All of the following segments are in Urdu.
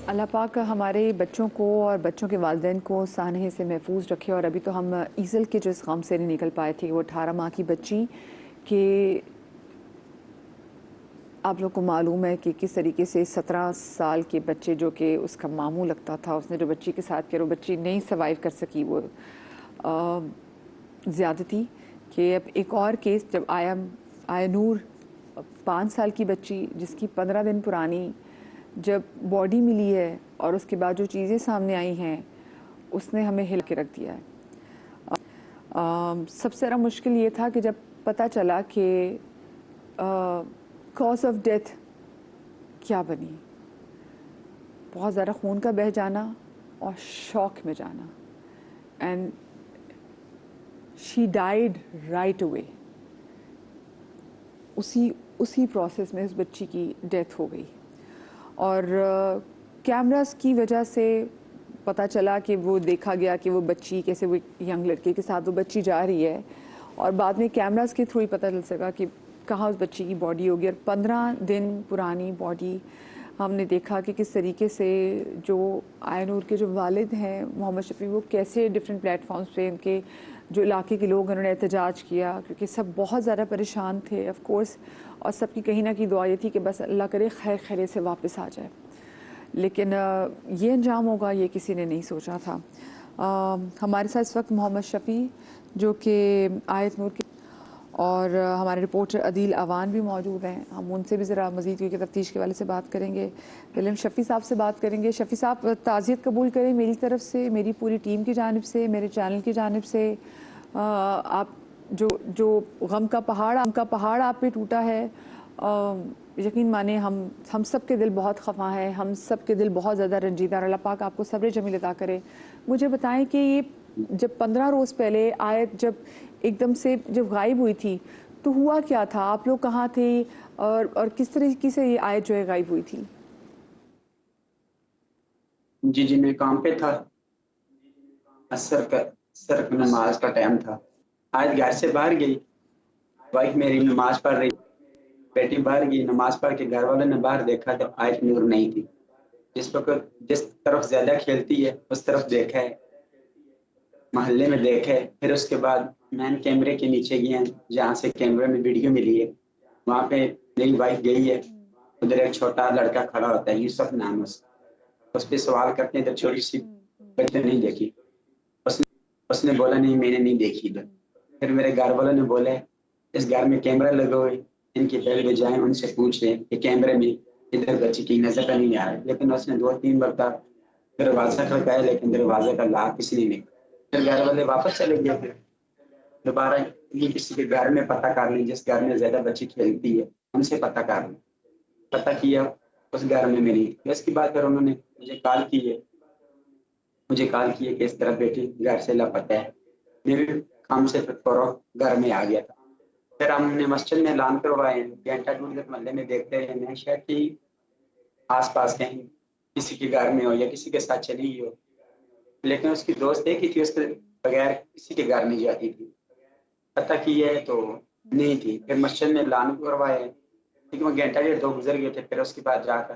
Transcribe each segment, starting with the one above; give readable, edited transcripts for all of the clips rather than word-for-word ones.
اللہ پاک ہمارے بچوں کو اور بچوں کے والدین کو سانحے سے محفوظ رکھے. اور ابھی تو ہم ایزل کے جو اس غم سے نہیں نکل پائے تھے، وہ 18 ماہ کی بچی کہ آپ لوگ کو معلوم ہے کہ کس طریقے سے 17 سال کے بچے جو کہ اس کا ماموں لگتا تھا، اس نے جو بچی کے ساتھ کیا، وہ بچی نہیں سروائیو کر سکی. وہ زیادتی کہ اب ایک اور کیس جب آیا نور 5 سال کی بچی جس کی 15 دن پرانی جب باڈی ملی ہے اور اس کے بعد جو چیزیں سامنے آئی ہیں اس نے ہمیں ہل کے رکھ دیا ہے. سب سے زیادہ مشکل یہ تھا کہ جب پتہ چلا کہ کاز آف ڈیتھ کیا بنی. بہت زیادہ خون کا بہہ جانا اور شوق میں جانا. And she died right away. اسی پروسیس میں اس بچی کی ڈیتھ ہو گئی. اور کیمراز کی وجہ سے پتہ چلا کہ وہ دیکھا گیا کہ وہ بچی کیسے وہ ینگ لڑکے کے ساتھ وہ بچی جا رہی ہے، اور بعد میں کیمراز کے تھرو ہی پتہ چل سکا کہ کہاں اس بچی کی باڈی ہوگی. اور 15 دن پرانی باڈی ہم نے دیکھا کہ کس طریقے سے جو آیا نور کے جو والد ہیں محمد شفیع، وہ کیسے ڈفرینٹ پلیٹ فارمز پہ ان کے جو علاقے کے لوگ انہوں نے احتجاج کیا، کیونکہ سب بہت زیادہ پریشان تھے آف کورس. اور سب کی کہیں نہ کہیں دعا یہ تھی کہ بس اللہ کرے خیر خیریت سے واپس آ جائے. لیکن یہ انجام ہوگا یہ کسی نے نہیں سوچا تھا. ہمارے ساتھ اس وقت محمد شفیع جو کہ آیت نور کے اور ہمارے رپورٹر عدیل اوان بھی موجود ہیں. ہم ان سے بھی ذرا مزید کیونکہ تفتیش کے والے سے بات کریں گے. پہلے ہم شفیع صاحب سے بات کریں گے. شفیع صاحب تعزیت قبول کریں میری طرف سے، میری پوری ٹیم کی جانب سے، میرے چینل کی جانب سے. آپ جو غم کا پہاڑ آپ پہ ٹوٹا ہے، یقین مانیں ہم سب کے دل بہت خفا ہیں، ہم سب کے دل بہت زیادہ رنجیدہ. اللہ پاک آپ کو صبر جمیل عطا کرے. مجھے بتائیں کہ یہ جب 15 روز پہلے آیت جب ایک دم سے جب غائب ہوئی تھی تو ہوا کیا تھا؟ آپ لوگ کہاں تھے اور کس طریقے سے یہ آیت جو ہے غائب ہوئی تھی؟ جی میں کام پہ تھا. عصر نماز کا ٹائم تھا. آج گھر سے باہر گئی، وائف میری نماز پڑھ رہی، بیٹی باہر گئی نماز پڑھ کے. گھر والوں نے باہر دیکھا تو آیت نور نہیں تھی. جس طرف زیادہ کھیلتی ہے اس طرف دیکھا ہے، محلے میں دیکھے. پھر اس کے بعد مین کیمرے کے نیچے گئے جہاں سے کیمرے میں ویڈیو ملی ہے، وہاں پہ میری وائف گئی ہے. ادھر ایک چھوٹا لڑکا کھڑا ہوتا ہے، یوسف نام اس پہ سوال کرتے ہیں تو چھوٹی سی بچے نہیں دیکھی. اس نے بولا نہیں میں نے نہیں دیکھی. پھر میرے گھر والوں نے بولے اس گھر میں کیمرہ لگا ہوئے، ان کے پہلے جائیں ان سے پوچھیں کہ کیمرے میں ادھر بچی کی نظر نہیں آ رہی. لیکن اس نے 2-3 بار دروازہ کھڑکایا لیکن دروازے کا لاک کسی نے نہیں. پھر گھر والے واپس چلے گئے. پھر دوبارہ یہ کسی کے گھر میں پتہ کر لی، جس گھر میں زیادہ بچی کھیلتی ہے ان سے پتہ کر لی. پتہ کیا اس گھر میں نہیں. اس کے بعد پھر انہوں نے مجھے کال کی کہ اس طرح بیٹی گھر سے لاپتہ ہے. میں بھی کام سے فوراً گھر میں آ گیا تھا. پھر ہم نے مسجد میں اعلان کروائے، گھنٹہ ڈھونڈ کے محلے میں دیکھتے رہے ہیں شاید کہ آس پاس کہیں کسی کے گھر میں ہو یا کسی کے ساتھ چلی گئی ہو. لیکن اس کی دوست ایک ہی تھی، اس کے بغیر کسی کے گھر نہیں جاتی تھی. پتہ کی ہے تو نہیں تھی. پھر مسجد میں اعلان کروائے لیکن وہ گھنٹہ 1-2 گزر گئے تھے. پھر اس کے بعد جا کر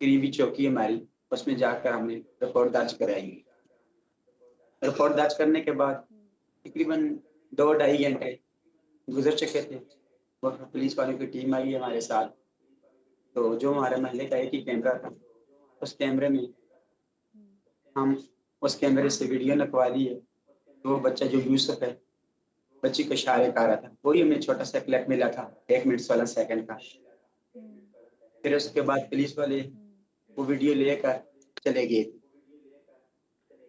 قریبی چوکی ہماری اس میں جا کر ہم نے رپورٹ درج کرائی. رپورٹ درج کرنے کے بعد تقریباً 2-2.5 گھنٹے گزر چکے تھے. اور پولیس والوں کی ٹیم آئی ہمارے ساتھ. تو جو ہمارے محلے کا ایک ہی کیمرہ تھا، اس کیمرے میں ہم اس کیمرے سے ویڈیو نکوا لی ہے. وہ بچہ جو یوسف ہے، بچی کو اشارے کر رہا تھا، وہی ہمیں چھوٹا سا کلپ ملا تھا 1 منٹ 16 سیکنڈ کا. پھر اس کے بعد پولیس والے وہ ویڈیو لے کر چلے گئے.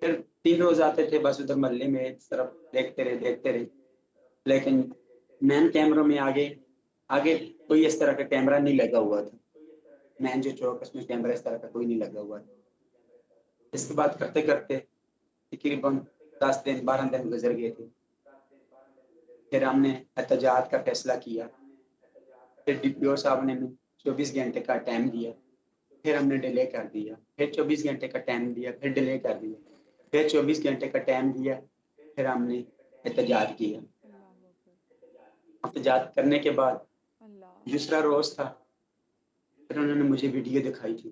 پھر 3 روز آتے تھے بس ادھر محلے میں ایک طرف دیکھتے رہے. لیکن مین کیمروں میں آگے کوئی اس طرح کا کیمرہ نہیں لگا ہوا تھا. مین جو چوک اس میں کیمرہ اس طرح کا کوئی نہیں لگا ہوا تھا. اس کے بعد کرتے کرتے تقریباً 10-12 دن گزر گئے تھے. پھر ہم نے احتجاج کا فیصلہ کیا. پھر ڈی پی او صاحب نے 24 گھنٹے کا ٹائم دیا. پھر ہم نے ڈیلے کر دیا. پھر 24 گھنٹے کا ٹائم دیا. پھر ڈیلے کر دیا. پھر 24 گھنٹے کا ٹائم دیا. پھر ہم نے احتجاج کیا. احتجاج کرنے کے بعد دوسرا روز تھا. پھر انہوں نے مجھے ویڈیو دکھائی تھی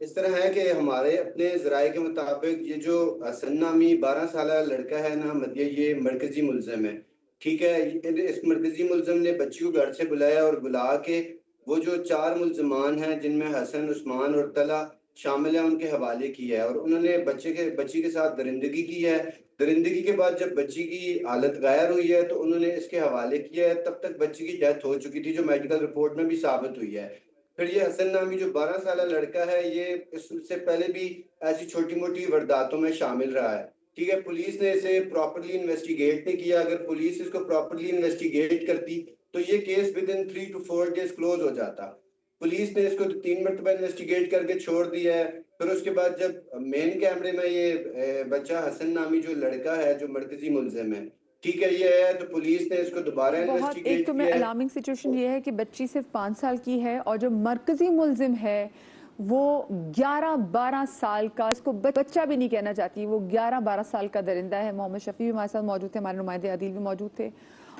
اس طرح ہے کہ ہمارے اپنے ذرائع کے مطابق یہ جو حسن نامی 12 سالہ لڑکا ہے نا مدیہ، یہ مرکزی ملزم ہے، ٹھیک ہے. اس مرکزی ملزم نے بچی کو گھر سے بلایا اور بلا کے وہ جو 4 ملزمان ہیں جن میں حسن، عثمان اور طلحہ شامل ہیں ان کے حوالے کیا ہے، اور انہوں نے بچی کے ساتھ درندگی کی ہے. درندگی کے بعد جب بچی کی حالت غیر ہوئی ہے تو انہوں نے اس کے حوالے کیا ہے. تب تک بچی کی ڈیتھ ہو چکی تھی جو میڈیکل رپورٹ میں بھی ثابت ہوئی ہے. پھر یہ حسن نامی جو 12 سالہ لڑکا ہے یہ اس سے پہلے بھی ایسی چھوٹی موٹی وارداتوں میں شامل رہا ہے، ٹھیک ہے. پولیس نے اسے پراپرلی انویسٹیگیٹ نہیں کیا. اگر پولیس اس کو پراپرلی انویسٹیگیٹ کرتی تو یہ case within 3 to 4 days close ہو جاتا. پولیس نے اس کو 3 مرتبہ انویسٹیگیٹ کر کے چھوڑ دیا ہے. پھر اس کے بعد جب مین کیمرے میں یہ بچہ حسن نامی جو لڑکا ہے جو مرکزی ملزم ہے، ٹھیک ہے، یہ ہے تو پولیس نے اس کو دوبارہ بہت ایک انویسٹیگیٹ تو میں کیا ہے. الارمنگ سچویشن یہ ہے کہ بچی صرف 5 سال کی ہے اور جو مرکزی ملزم ہے وہ 11-12 سال کا، اس کو بچہ بھی نہیں کہنا چاہتی، وہ 11-12 سال کا درندہ ہے. محمد شفیع بھی ہمارے ساتھ موجود تھے، ہمارے نمائندے عادل بھی موجود تھے.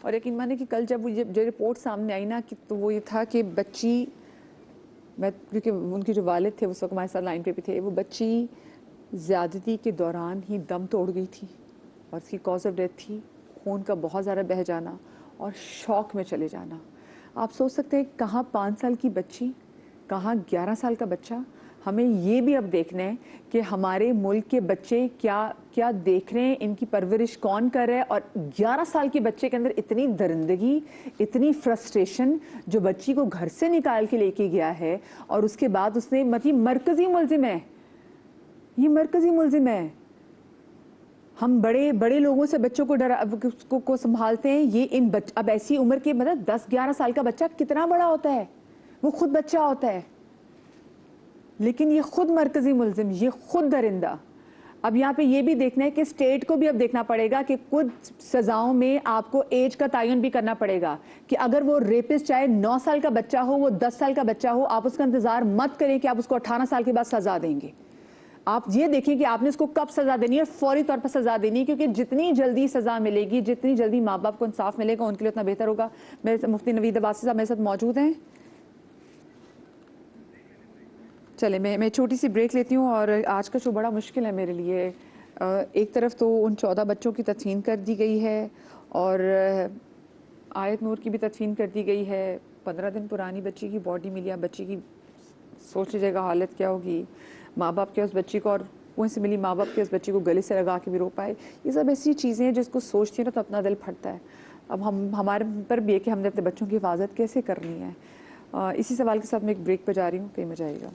اور یقین مانیں کہ کل جب وہ جو رپورٹ سامنے آئی نا تو وہ یہ تھا کہ بچی، کیونکہ ان کے جو والد تھے اس وقت ہمارے ساتھ لائن پہ بھی تھے، وہ بچی زیادتی کے دوران ہی دم توڑ گئی تھی اور اس کی کاز آف ڈیتھ تھی خون کا بہت زیادہ بہہ جانا اور شوق میں چلے جانا. آپ سوچ سکتے ہیں کہاں 5 سال کی بچی، کہاں 11 سال کا بچہ. ہمیں یہ بھی اب دیکھنا ہے کہ ہمارے ملک کے بچے کیا دیکھ رہے ہیں، ان کی پرورش کون کر رہا ہے. اور 11 سال کے بچے کے اندر اتنی درندگی، اتنی فرسٹریشن، جو بچی کو گھر سے نکال کے لے کے گیا ہے اور اس کے بعد اس نے مرکزی ملزم ہے، یہ مرکزی ملزم ہے. ہم بڑے لوگوں سے بچوں کو سنبھالتے ہیں، یہ اب ایسی عمر کے 10-11 سال کا بچہ کتنا بڑا ہوتا ہے، وہ خود بچہ ہوتا ہے، لیکن یہ خود مرکزی ملزم، یہ خود درندہ. اب یہاں پہ یہ بھی دیکھنا ہے کہ اسٹیٹ کو بھی اب دیکھنا پڑے گا کہ کچھ سزاؤں میں آپ کو ایج کا تعین بھی کرنا پڑے گا کہ اگر وہ ریپسٹ چاہے 9 سال کا بچہ ہو، وہ 10 سال کا بچہ ہو، آپ اس کا انتظار مت کریں کہ آپ اس کو 18 سال کے بعد سزا دیں گے. آپ یہ دیکھیں کہ آپ نے اس کو کب سزا دینی ہے، فوری طور پر سزا دینی ہے، کیونکہ جتنی جلدی سزا ملے گی، جتنی جلدی ماں باپ کو انصاف ملے گا ان کے لیے اتنا بہتر ہوگا. میرے مفتی نوید عباسی صاحب میرے ساتھ موجود ہیں. چلے میں چھوٹی سی بریک لیتی ہوں. اور آج کا شو بڑا مشکل ہے میرے لیے. ایک طرف تو ان 14 بچوں کی تدفین کر دی گئی ہے اور آیت نور کی بھی تدفین کر دی گئی ہے. 15 دن پرانی بچی کی باڈی ملی. اب بچی کی سوچ لیجیے گا حالت کیا ہوگی. ماں باپ کے اس بچی کو، اور وہیں سے ملی ماں باپ کے اس بچی کو گلے سے لگا کے بھی رو پائے. یہ سب ایسی چیزیں ہیں جس کو سوچتی ہیں نا تو اپنا دل پھٹتا ہے. اب ہمارے پر بھی ہے کہ ہم نے اپنے بچوں کی حفاظت کیسے کرنی ہے. اسی سوال کے ساتھ میں ایک بریک پہ جا رہی ہوں، کہیں مت جائیے گا.